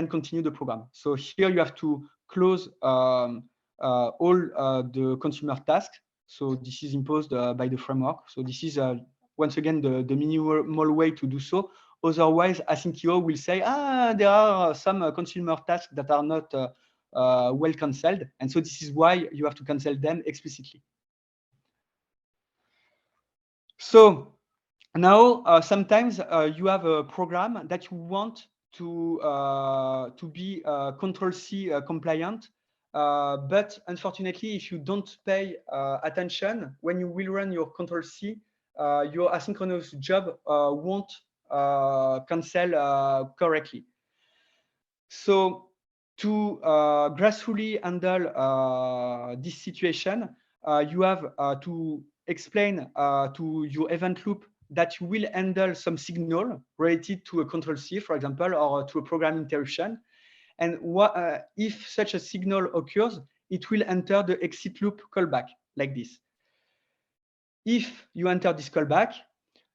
S1: continue the program. So here you have to close all the consumer tasks. So this is imposed by the framework. So this is once again the minimal way to do so. Otherwise, Asyncio will say, there are some consumer tasks that are not well canceled, and so this is why you have to cancel them explicitly. So now, sometimes you have a program that you want to be Control-C compliant, but unfortunately, if you don't pay attention, when you will run your Control-C, your asynchronous job won't cancel correctly. So to gracefully handle this situation, you have to explain to your event loop that you will handle some signal related to a Control-C, for example, or to a program interruption. And if such a signal occurs, it will enter the exit loop callback like this. if you enter this callback,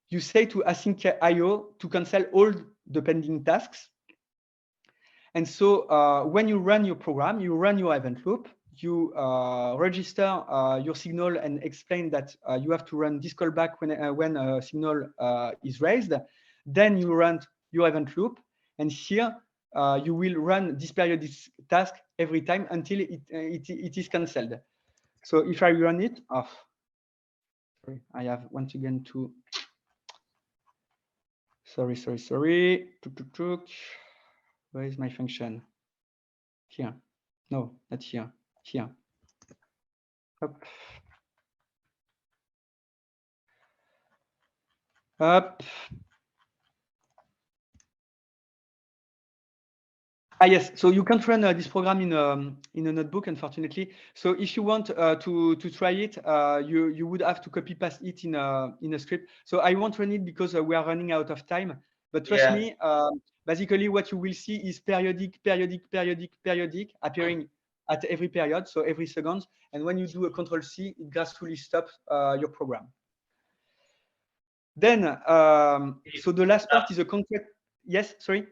S1: you say to async.io to cancel all the pending tasks. And so when you run your program, you run your event loop, you register your signal and explain that you have to run this callback when a signal is raised. Then you run your event loop, and here you will run this periodic task every time until it is cancelled. So if I run it off, sorry, I have once again to. Sorry. Where is my function? Here. No, not here. Here. Up. Up. Yes, so you can't run this program in a notebook, unfortunately. So if you want to try it, you would have to copy paste it in a script. So I won't run it because we are running out of time. But trust me, basically what you will see is periodic appearing at every period, so every second. And when you do a Control-C, it gracefully stops your program. Then, so the last part is a concrete. Yes, sorry.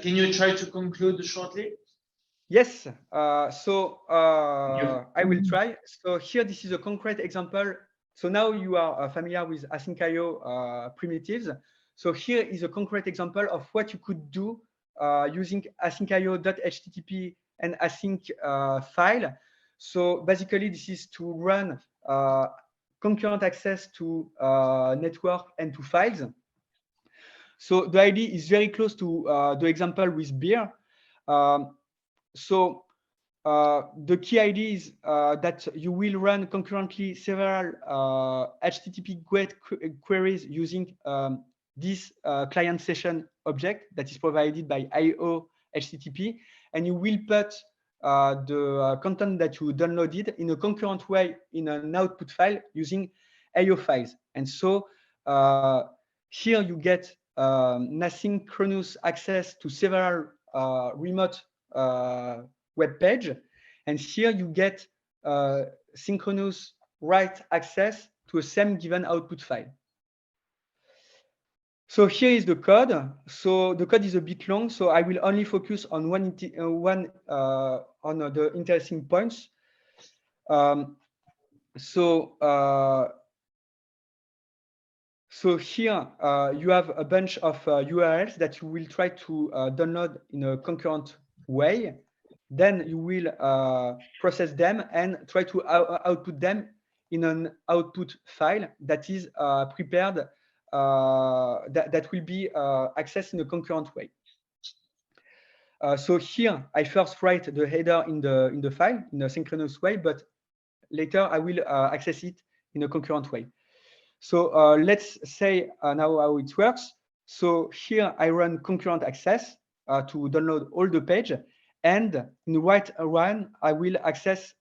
S2: Can you try to conclude shortly?
S1: Yes. So I will try. So here, this is a concrete example. So now you are familiar with async.io primitives. So here is a concrete example of what you could do using async.io.http and async file. So basically, this is to run concurrent access to network and to files. So the idea is very close to the example with beer. So the key idea is that you will run concurrently several HTTP GET queries using this client session object that is provided by IO HTTP, and you will put the content that you downloaded in a concurrent way in an output file using IO files. And so here you get asynchronous access to several remote web page, and here you get synchronous write access to a same given output file. So here is the code. So the code is a bit long, so I will only focus on on the interesting points. So here you have a bunch of URLs that you will try to download in a concurrent way. Then you will process them and try to output them in an output file that is prepared, that will be accessed in a concurrent way. So here I first write the header in the file in a synchronous way, but later I will access it in a concurrent way. So let's say now how it works. So here I run concurrent access to download all the page, and in the right run I will access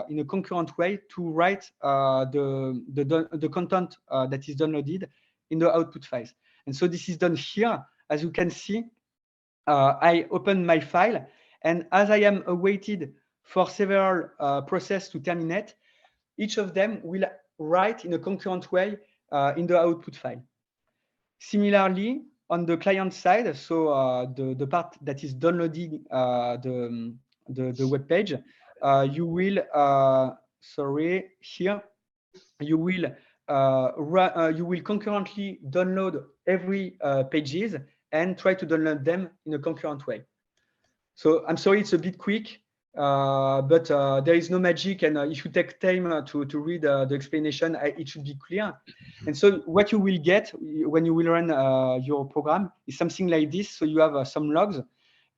S1: in a concurrent way to write the content that is downloaded in the output files. And so this is done here. As you can see, I open my file, and as I am awaited for several processes to terminate, each of them will write in a concurrent way in the output file. Similarly, on the client side, so the part that is downloading the web page, you will here you will you will concurrently download every pages and try to download them in a concurrent way. So I'm sorry, it's a bit quick. But there is no magic, and if you take time to read the explanation, it should be clear. And so what you will get when you will run your program is something like this. So you have some logs,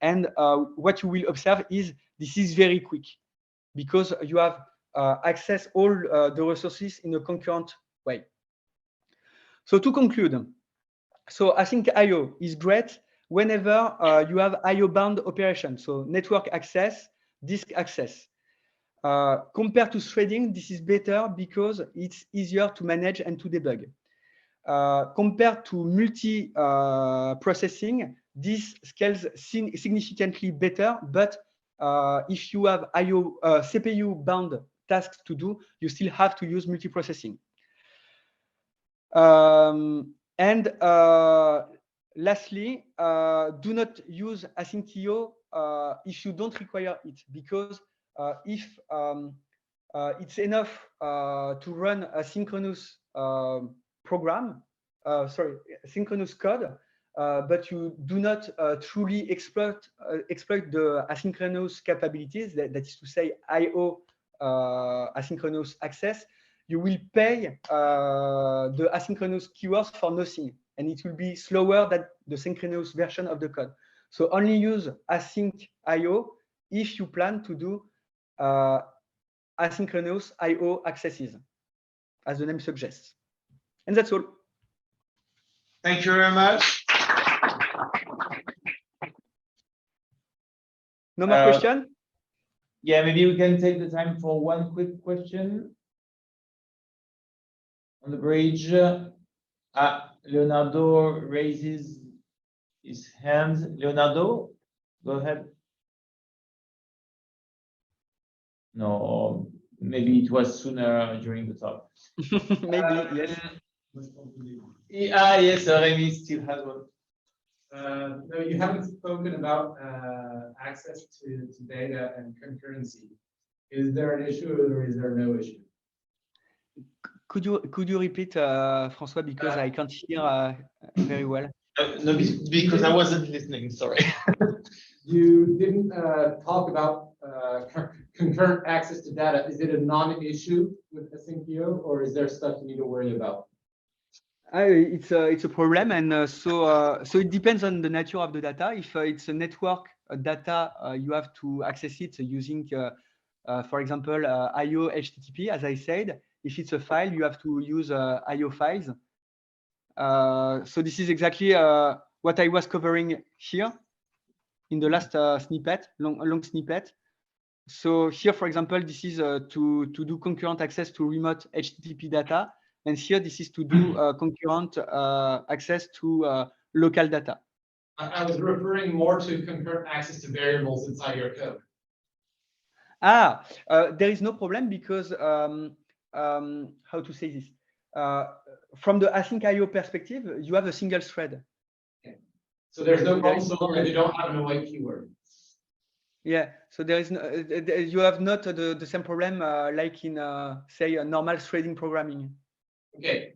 S1: and what you will observe is this is very quick because you have access all the resources in a concurrent way. So to conclude, so async.io is great whenever you have IO bound operation, so network access, disk access. Compared to threading, this is better because it's easier to manage and to debug. Compared to multi-processing, this scales significantly better, but if you have CPU-bound tasks to do, you still have to use multiprocessing. And lastly, do not use Asyncio if you don't require it, because if it's enough to run a synchronous program, synchronous code, but you do not truly exploit the asynchronous capabilities, that is to say I/O asynchronous access, you will pay the asynchronous keywords for nothing, and it will be slower than the synchronous version of the code. So only use async I/O if you plan to do asynchronous I/O accesses, as the name suggests. And that's all.
S2: Thank you very much.
S1: No more question?
S2: Yeah, maybe we can take the time for one quick question on the bridge. Leonardo raises his hand. Leonardo, go ahead. No, maybe it was sooner during the talk.
S1: Maybe, yes.
S2: Yes, Rémi still has one.
S4: No, you haven't spoken about access to data and concurrency. Is there an issue or is there no issue?
S1: Could you repeat, François, because I can't hear very well.
S2: No, because I wasn't listening. Sorry.
S4: You didn't talk about concurrent access to data. Is it a non-issue with Asyncio, or is there stuff you need to worry about?
S1: It's a problem, and so it depends on the nature of the data. If it's a network data, you have to access it using, for example, IO HTTP, as I said. If it's a file, you have to use IO files. So this is exactly what I was covering here in the last snippet, long snippet. So here, for example, this is to do concurrent access to remote HTTP data. And here, this is to do concurrent access to local data.
S4: I was referring more to concurrent access to variables inside your code.
S1: There is no problem because, how to say this? From the async IO perspective, you have a single thread.
S4: Okay. So there's no problem so long as you don't have an await keyword.
S1: Yeah, so there is no, you have not the same problem like in, say, a normal threading programming.
S4: Okay.